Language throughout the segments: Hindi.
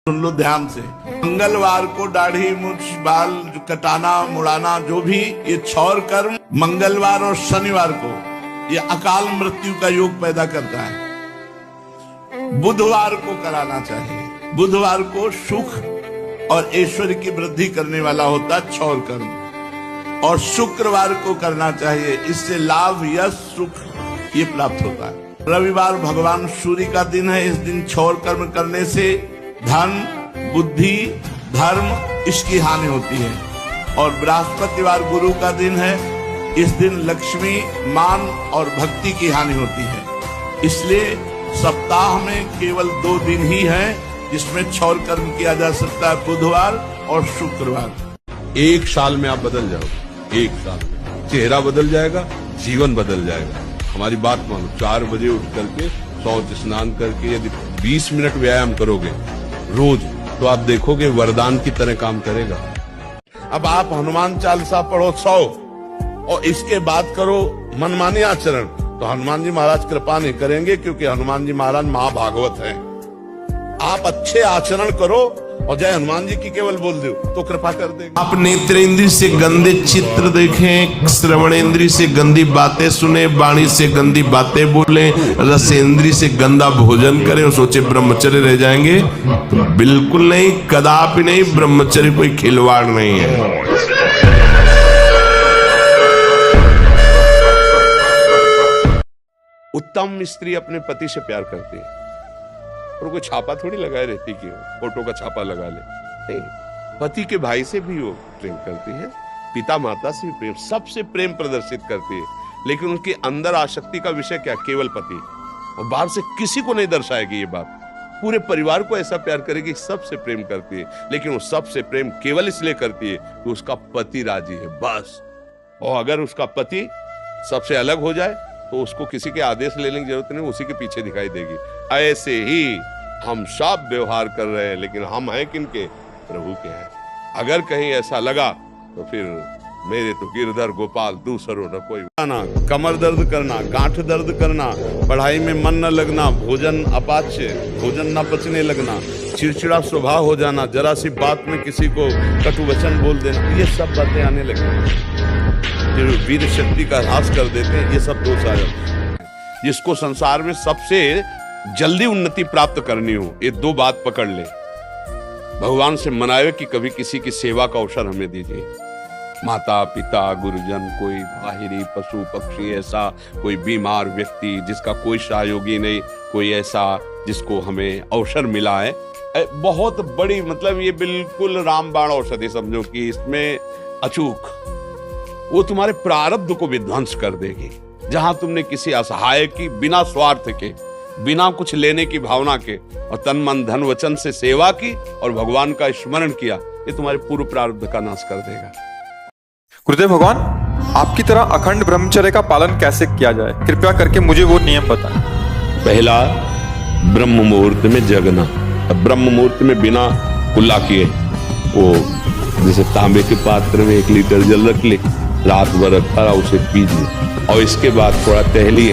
सुन लो ध्यान से। मंगलवार को दाढ़ी मूछ बाल कटाना मुड़ाना जो भी ये क्षौर कर्म मंगलवार और शनिवार को ये अकाल मृत्यु का योग पैदा करता है। बुधवार को कराना चाहिए। बुधवार को सुख और ऐश्वर्य की वृद्धि करने वाला होता है क्षौर कर्म। और शुक्रवार को करना चाहिए, इससे लाभ यश सुख ये प्राप्त होता है। रविवार भगवान सूर्य का दिन है। इस दिन क्षौर कर्म करने से धन बुद्धि धर्म इसकी हानि होती है। और बृहस्पतिवार गुरु का दिन है। इस दिन लक्ष्मी मान और भक्ति की हानि होती है। इसलिए सप्ताह में केवल 2 दिन ही है जिसमें क्षौर कर्म किया जा सकता है, बुधवार और शुक्रवार। 1 साल में आप बदल जाओगे। 1 साल में चेहरा बदल जाएगा, जीवन बदल जाएगा। हमारी बात मानो, 4 बजे उठ करके शौच स्नान करके यदि 20 मिनट व्यायाम करोगे रोज, तो आप देखोगे वरदान की तरह काम करेगा। अब आप हनुमान चालीसा पढ़ो 100 और इसके बाद करो मनमानी आचरण, तो हनुमान जी महाराज कृपा नहीं करेंगे, क्योंकि हनुमान जी महाराज महाभागवत हैं। आप अच्छे आचरण करो और जय हनुमान जी की केवल बोल दो तो कृपा कर देंगे। आप नेत्रेंद्रिय से गंदे चित्र देखें, श्रवणेंद्रिय से गंदी बातें सुने, वाणी से गंदी बातें बोलें, रसेंद्रिय से गंदा भोजन करें और सोचे ब्रह्मचर्य रह जाएंगे, तो बिल्कुल नहीं, कदापि नहीं। ब्रह्मचर्य कोई खिलवाड़ नहीं है। उत्तम स्त्री अपने पति से प्यार करती है और कोई छापा थोड़ी लगाए रहती कि फोटो का छापा लगा ले, नहीं। पति के भाई से भी वो प्रेम करती है, पिता माता से भी प्रेम, सबसे प्रेम प्रदर्शित करती है। लेकिन उनके अंदर आसक्ति का विषय क्या? केवल पति। और बाहर से किसी को नहीं दर्शाएगी ये बात। पूरे परिवार को ऐसा प्यार करेगी, सबसे प्रेम करती है। लेकिन वो सबसे प्रेम केवल इसलिए करती है कि उसका पति राजी है, बस। और अगर उसका पति सबसे अलग हो जाए तो उसको किसी के आदेश लेने की जरूरत नहीं, उसी के पीछे दिखाई देगी। ऐसे ही हम सब व्यवहार कर रहे हैं, लेकिन हम हैं किनके? प्रभु के हैं। अगर कहीं ऐसा लगा तो फिर मेरे तो गिरधर गोपाल दूसरों न कोई। कमर दर्द करना, गांठ दर्द करना, पढ़ाई में मन न लगना, भोजन अपाच्य, भोजन न पचने लगना, चिड़चिड़ा स्वभाव हो जाना, जरा सी बात में किसी को कटु वचन बोल देना, ये सब बातें आने लगी जो वीर शक्ति का ह्रास कर देते हैं। ये सब दोष आ जाते हैं। जिसको संसार में सबसे जल्दी उन्नति प्राप्त करनी हो, ये 2 बात पकड़ ले। भगवान से मनावे कि कभी किसी की सेवा का अवसर हमें दीजिए। माता पिता गुरुजन, कोई बाहरी पशु पक्षी, ऐसा कोई बीमार व्यक्ति जिसका कोई सहयोगी नहीं, कोई ऐसा जिसको हमें अवसर मिला है, बहुत बड़ी, मतलब ये बिल्कुल रामबाण औषधि समझो कि इसमें अचूक वो तुम्हारे प्रारब्ध को विध्वंस कर देगी। जहां तुमने किसी असहाय की बिना स्वार्थ के, बिना कुछ लेने की भावना के और तन मन धन वचन से सेवा की और भगवान का स्मरण किया, ये तुम्हारे पूर्व प्रारब्ध का नाश कर देगा। गुरुदेव भगवान, आपकी तरह अखंड ब्रह्मचर्य का पालन कैसे किया जाए? कृपया करके मुझे वो नियम बताएं। पहला, ब्रह्म मुहूर्त में जगना। अब ब्रह्म मुहूर्त में बिना कुल्ला किए, वो जैसे तांबे के पात्र में 1 लीटर जल रख ले, रात भर रखा रहा, उसे पीजिए। और इसके बाद थोड़ा टहलिए,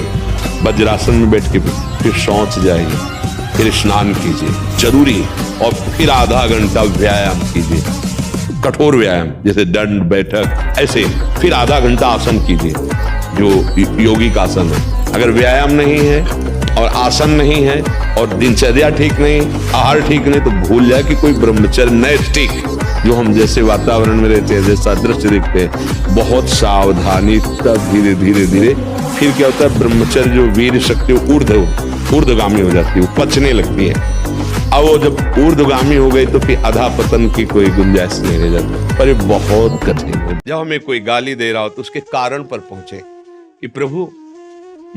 वज्रासन में बैठ के फिर शौच जाइए, फिर स्नान कीजिए, जरूरी। और फिर आधा घंटा व्यायाम कीजिए, कठोर व्यायाम जैसे दंड बैठक, ऐसे। फिर आधा घंटा आसन कीजिए जो योगी का आसन है। अगर व्यायाम नहीं है और आसन नहीं है और दिनचर्या ठीक नहीं, आहार ठीक नहीं, तो भूल जाए कि कोई ब्रह्मचर्य नैष्ठिक, जो हम जैसे वातावरण में रहते हैं, जैसा दृश्य देखते हैं, बहुत सावधानी, तब धीरे धीरे धीरे फिर क्या होता है, ब्रह्मचर्य जो वीर शक्ति ऊर्ध्वगामी हो जाती है, वो पचने लगती है। अब वो जब ऊर्ध्वगामी हो गई तो फिर अधा पतन की कोई गुंजाइश नहीं रह जाती। पर ये बहुत कठिन है। जब हमें कोई गाली दे रहा हो तो उसके कारण पर पहुंचे कि प्रभु,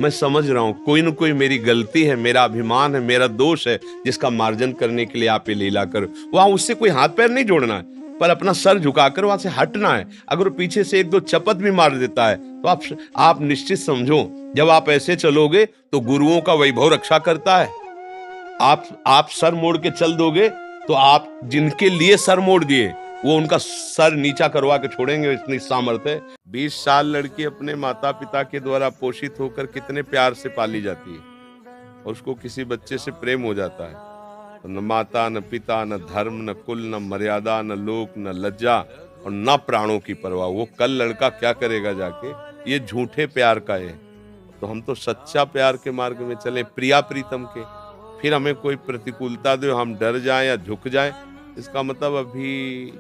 मैं समझ रहा हूं कोई न कोई मेरी गलती है, मेरा अभिमान है, मेरा दोष है, जिसका मार्जन करने के लिए आप ये लीला करो। वहां उससे कोई हाथ पैर नहीं जोड़ना है, पर अपना सर झुकाकर वहां से हटना है। अगर पीछे से 1-2 चपत भी मार देता है तो आप निश्चित समझो, जब आप ऐसे चलोगे तो गुरुओं का वैभव रक्षा करता है। आप सर मोड़ के चल दोगे तो आप जिनके लिए सर मोड़ दिए वो उनका सर नीचा करवा के छोड़ेंगे, इतनी सामर्थ्य है। 20 साल लड़की अपने माता पिता के द्वारा पोषित होकर कितने प्यार से पाली जाती है, और उसको किसी बच्चे से प्रेम हो जाता है तो न माता न पिता न धर्म न कुल न मर्यादा न लोक न लज्जा और न प्राणों की परवाह। वो कल लड़का क्या करेगा जाके, ये झूठे प्यार का है। तो हम तो सच्चा प्यार के मार्ग में चले, प्रिया प्रीतम के। फिर हमें कोई प्रतिकूलता दे, हम डर जाएं या झुक जाएं, इसका मतलब अभी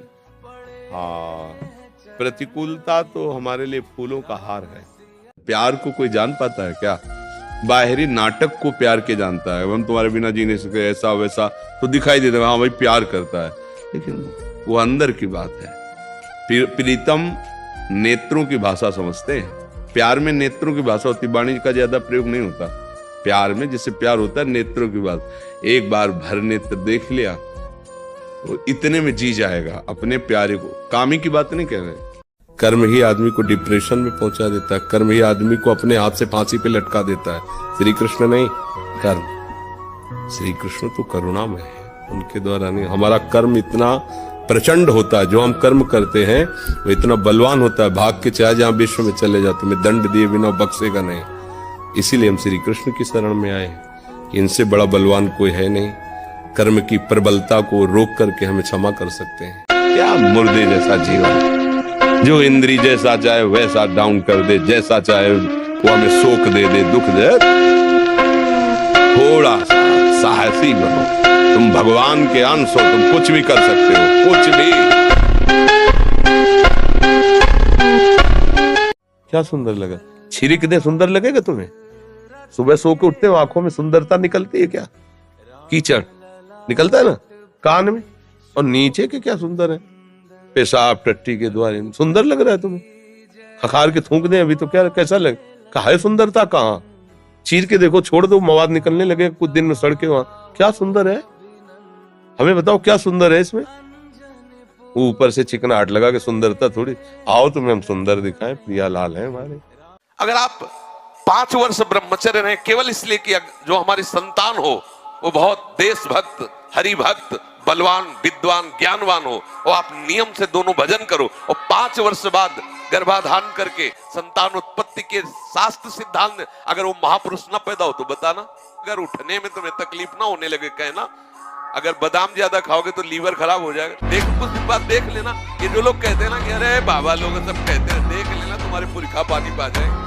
प्रतिकूलता तो हमारे लिए फूलों का हार है। प्यार को कोई जान पाता है क्या? बाहरी नाटक को प्यार के जानता है, हम तुम्हारे बिना जी नहीं सकते, ऐसा वैसा तो दिखाई देता है, हाँ भाई प्यार करता है, लेकिन वो अंदर की बात है। प्रीतम नेत्रों की भाषा समझते हैं। प्यार में नेत्रों की भाषा होती, वाणी का ज्यादा प्रयोग नहीं होता। प्यार में जिससे प्यार होता है नेत्रों की बात। एक बार भर नेत्र देख लिया तो इतने में जी जाएगा अपने प्यारे को। कामी की बात नहीं कह रहे। कर्म ही आदमी को डिप्रेशन में पहुंचा देता है, कर्म ही आदमी को अपने हाथ से फांसी पे लटका देता है। श्री कृष्ण नहीं, कर्म। श्री कृष्ण तो करुणामय है, उनके द्वारा नहीं। हमारा कर्म इतना प्रचंड होता है, जो हम कर्म करते हैं वो इतना बलवान होता है, भाग के चाहे जहां विश्व में चले जाओ, तुम्हें दंड दिए बिना बख्शेगा नहीं। इसीलिए हम श्री कृष्ण की शरण में आए कि इनसे बड़ा बलवान कोई है नहीं। कर्म की प्रबलता को रोक करके हमें क्षमा कर सकते हैं। क्या मुर्दे जैसा जीवन, जो इंद्री जैसा चाहे वैसा डाउन कर दे, जैसा चाहे वो हमें शोक दे दे, दुख दे। थोड़ा सा साहसी बनो, तुम भगवान के अंश हो, तुम कुछ भी कर सकते हो, कुछ भी। क्या सुंदर लगा, छिरिक दे सुंदर लगेगा तुम्हें? सुबह सो के उठते हो, आंखों में सुंदरता निकलती है क्या? कीचड़ निकलता है ना कान में, और नीचे के क्या सुंदर है, पेशाब टट्टी के द्वारे सुंदर लग रहा है तुम्हें। खखार के थूक दे अभी तो क्या, कैसा लगे? कहा है सुंदरता, कहाँ? चीर के देखो, छोड़ दो, मवाद निकलने लगे कुछ दिन में सड़के वहां। क्या सुंदर है, हमें बताओ क्या सुंदर है इसमें? ऊपर से चिकनाहट लगा के सुंदरता थोड़ी। आओ तुम्हें हम सुंदर दिखाएं, प्रिया लाल है हमारे। अगर आप 5 वर्ष ब्रह्मचर्य रहे केवल इसलिए कि जो हमारी संतान हो वो बहुत देशभक्त, हरिभक्त, बलवान, विद्वान, ज्ञानवान हो, और आप नियम से दोनों भजन करो, और 5 वर्ष बाद गर्भाधान करके संतान उत्पत्ति के शास्त्र सिद्धांत अगर वो महापुरुष न पैदा हो तो बताना। अगर उठने में तुम्हें तकलीफ ना होने लगे कहना। अगर बादाम ज्यादा खाओगे तो लीवर खराब हो जाएगा। देख, कुछ दिन बाद देख लेना, ये जो लोग कहते हैं ना कि अरे बाबा लोग सब कहते हैं, देख लेना तुम्हारे पुरखा पानी पा जाए।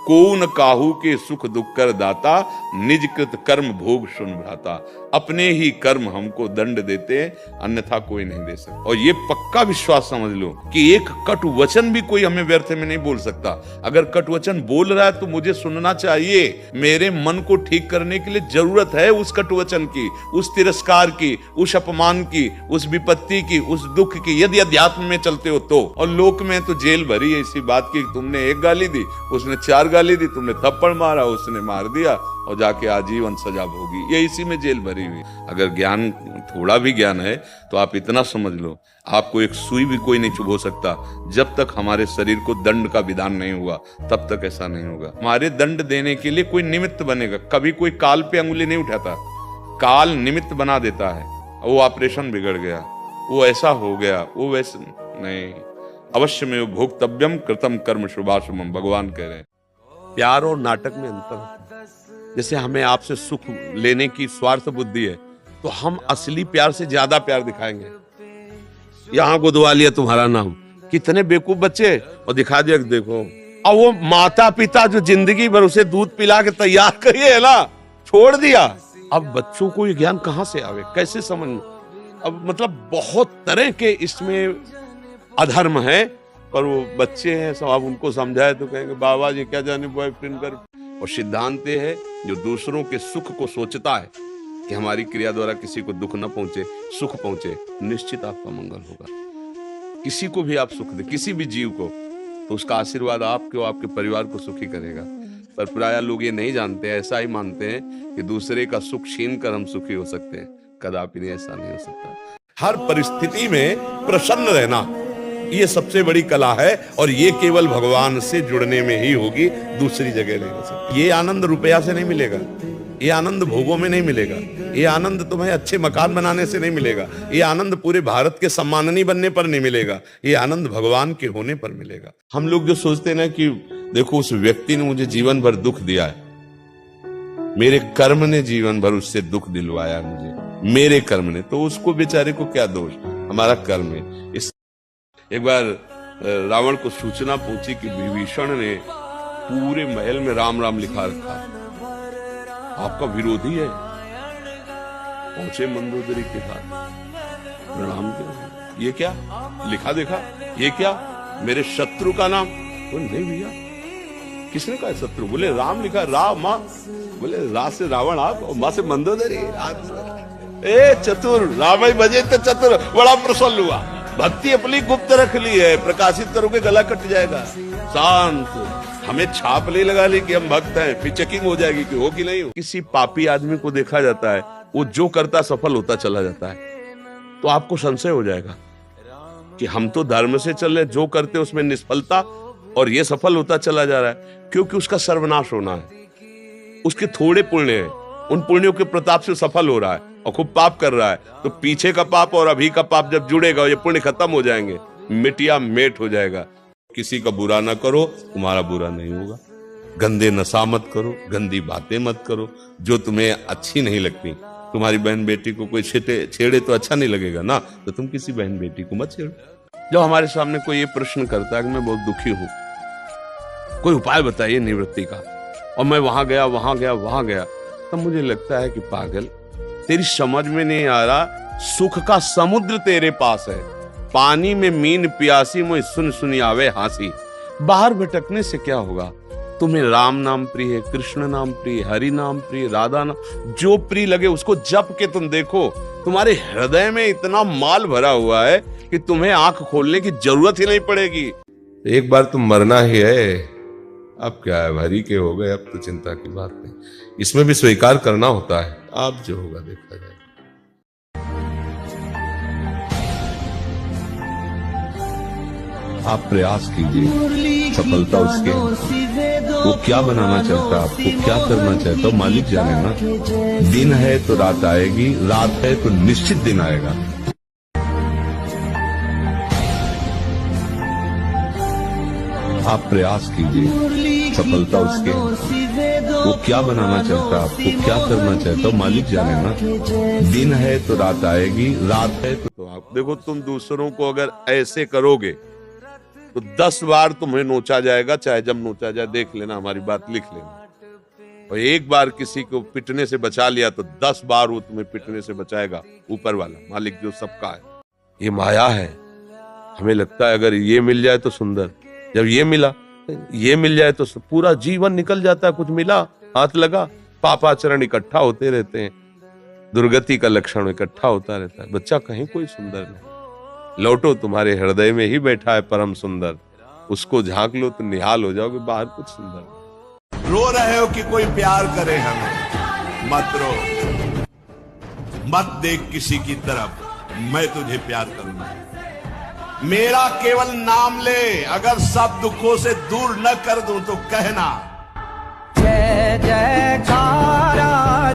को न काहू के सुख दुख कर दाता, निज कृत कर्म भोग सुन भ्राता। अपने ही कर्म हमको दंड देते हैं, अन्यथा कोई नहीं दे सकता। और ये पक्का विश्वास समझ लो कि एक कटु वचन भी कोई हमें व्यर्थ में नहीं बोल सकता। अगर कटु वचन बोल रहा है तो मुझे सुनना चाहिए। मेरे मन को ठीक करने के लिए जरूरत है उस कटु वचन की, उस तिरस्कार की, उस अपमान की, उस विपत्ति की, उस दुख की, यदि अध्यात्म में चलते हो तो। और लोक में तो जेल भरी है इसी बात की, तुमने एक गाली दी, उसने 4 गाली दी, तुमने थप्पड़ मारा, उसने मार दिया, और जाके आजीवन सजा भोगी। ये इसी में जेल भरी हुई। अगर ज्ञान, थोड़ा भी ज्ञान है तो आप इतना समझ लो, आपको एक सुई भी कोई नहीं चुभो सकता। जब तक हमारे शरीर को दंड का विधान नहीं हुआ तब तक ऐसा नहीं होगा। हमारे दंड देने के लिए कोई निमित्त बनेगा। कभी कोई काल पे अंगुली नहीं उठाता, काल निमित्त बना देता है। वो ऑपरेशन बिगड़ गया, वो ऐसा हो गया, वो वैसे नहीं। अवश्य में भोक्तव्यम कृतम कर्म शुभाशुभम, भगवान कह रहे हैं। प्यार और नाटक में अंतर होता है। जैसे हमें आपसे सुख लेने की स्वार्थ बुद्धि है तो हम असली प्यार से ज्यादा प्यार दिखाएंगे। यहां गुदवा लिया तुम्हारा नाम, कितने बेवकूफ बच्चे, और दिखा दिया देखो। और वो माता पिता जो जिंदगी भर उसे दूध पिला के तैयार करिए है ना, छोड़ दिया। अब बच्चों को ये ज्ञान कहां से आवे, कैसे समझ में? अब मतलब बहुत तरह के इसमें अधर्म है, पर वो बच्चे हैं सब। आप उनको समझाए तो कहेंगे बाबा जी क्या जाने बॉयफ्रेंड कर। और सिद्धांत है जो दूसरों के सुख को सोचता है कि हमारी क्रिया द्वारा किसी को दुख न पहुंचे, सुख पहुंचे, निश्चित आपका मंगल होगा। किसी को भी आप सुख दे, किसी भी जीव को, तो उसका आशीर्वाद आपके और आपके परिवार को सुखी करेगा। पर प्राय लोग ये नहीं जानते, ऐसा ही मानते हैं कि दूसरे का सुख छीन कर हम सुखी हो सकते हैं। कदापि नहीं, ऐसा नहीं हो सकता। हर परिस्थिति में प्रसन्न रहना, ये सबसे बड़ी कला है, और ये केवल भगवान से जुड़ने में ही होगी, दूसरी जगह नहीं हो सकती। ये आनंद रुपया से नहीं मिलेगा, ये आनंद भोगों में नहीं मिलेगा, ये आनंद तुम्हें अच्छे मकान बनाने से नहीं मिलेगा, ये आनंद पूरे भारत के सम्माननीय बनने पर नहीं मिलेगा, ये आनंद भगवान के होने पर मिलेगा। हम लोग जो सोचते हैं ना कि देखो उस व्यक्ति ने मुझे जीवन भर दुख दिया है, मेरे कर्म ने जीवन भर उससे दुख दिलवाया मुझे, मेरे कर्म ने, तो उसको बेचारे को क्या दोष, हमारा कर्म है। इस एक बार रावण को सूचना पहुंची कि विभीषण ने पूरे महल में राम राम लिखा रखा, आपका विरोधी है। पहुंचे मंदोदरी के साथ, प्रणाम किया, ये क्या लिखा, देखा, ये क्या मेरे शत्रु का नाम? बोले नहीं भैया, किसने कहा शत्रु? बोले राम लिखा, राम माँ, बोले रा से रावण आप और माँ से मंदोदरी। ए चतुर, राम ही बजे तो चतुर, बड़ा प्रसन्न हुआ। भक्ति अपनी गुप्त रख ली है, प्रकाशित करोगे गला कट जाएगा। शांत, हमें छाप नहीं लगा ली कि हम भक्त हैं, फिर चेकिंग हो जाएगी कि हो कि नहीं हो। किसी पापी आदमी को देखा जाता है, वो जो करता सफल होता चला जाता है, तो आपको संशय हो जाएगा कि हम तो धर्म से चल रहे, जो करते उसमें निष्फलता, और ये सफल होता चला जा रहा है, क्योंकि उसका सर्वनाश होना है। उसके थोड़े पुण्य हैं, उन पुण्यों के प्रताप से सफल हो रहा है और खूब पाप कर रहा है, तो पीछे का पाप और अभी का पाप जब जुड़ेगा, ये पुण्य खत्म हो जाएंगे, मिटिया मेट हो जाएगा। किसी का बुरा ना करो, तुम्हारा बुरा नहीं होगा। गंदे नशा मत करो, गंदी बातें मत करो जो तुम्हें अच्छी नहीं लगती। तुम्हारी बहन बेटी को कोई छेड़े तो अच्छा नहीं लगेगा ना, तो तुम किसी बहन बेटी को मत छेड़ो। जब हमारे सामने कोई ये प्रश्न करता है कि मैं बहुत दुखी हूं, कोई उपाय बताइए निवृत्ति का, और मैं वहां गया, तब मुझे लगता है कि पागल, तेरी समझ में नहीं आ रहा, सुख का समुद्र तेरे पास है, पानी में मीन प्यासी, मुझे सुन सुनी आवे हासी। बाहर भटकने से क्या होगा? तुम्हें राम नाम प्रिय है, कृष्ण नाम प्रिय, हरि नाम प्रिय, राधा नाम, जो प्रिय लगे उसको जप के तुम देखो। तुम्हारे हृदय में इतना माल भरा हुआ है कि तुम्हें आंख खोलने की जरूरत ही नहीं पड़ेगी। एक बार तुम मरना ही है, अब क्या है, हरि के हो गए, अब तो चिंता की बात नहीं। इसमें भी स्वीकार करना होता है, अब जो होगा देखा जाएगा। आप प्रयास कीजिए, सफलता उसके है। वो क्या बनाना चाहता है, आपको क्या करना चाहता है, मालिक जाने ना। दिन है तो रात आएगी, रात है तो निश्चित दिन आएगा। आप प्रयास कीजिए, सफलता उसके है। वो क्या बनाना चाहता है, आपको क्या करना चाहता है, मालिक जाने ना। दिन है तो रात आएगी, रात है तो आप देखो, तुम दूसरों को अगर ऐसे करोगे तो 10 बार तुम्हें नोचा जाएगा, चाहे जब नोचा जाए, देख लेना, हमारी बात लिख लेना। और एक बार किसी को पिटने से बचा लिया तो 10 बार वो तुम्हें पिटने से बचाएगा, ऊपर वाला मालिक जो सबका है। ये माया है। हमें लगता है अगर ये मिल जाए तो सुंदर, जब ये मिला, ये मिल जाए तो पूरा जीवन निकल जाता है। कुछ मिला, हाथ लगा, पापाचरण इकट्ठा होते रहते हैं, दुर्गति का लक्षण इकट्ठा होता रहता है। बच्चा कहीं कोई सुंदर नहीं, लौटो, तुम्हारे हृदय में ही बैठा है परम सुंदर, उसको झांक लो तो निहाल हो जाओगे, बाहर कुछ सुंदर नहीं। रो रहे हो कि कोई प्यार करे हमें, मत रो, मत देख किसी की तरफ, मैं तुझे प्यार करूंगा। मेरा केवल नाम ले, अगर सब दुखों से दूर न कर दूं तो कहना जय जयकारा।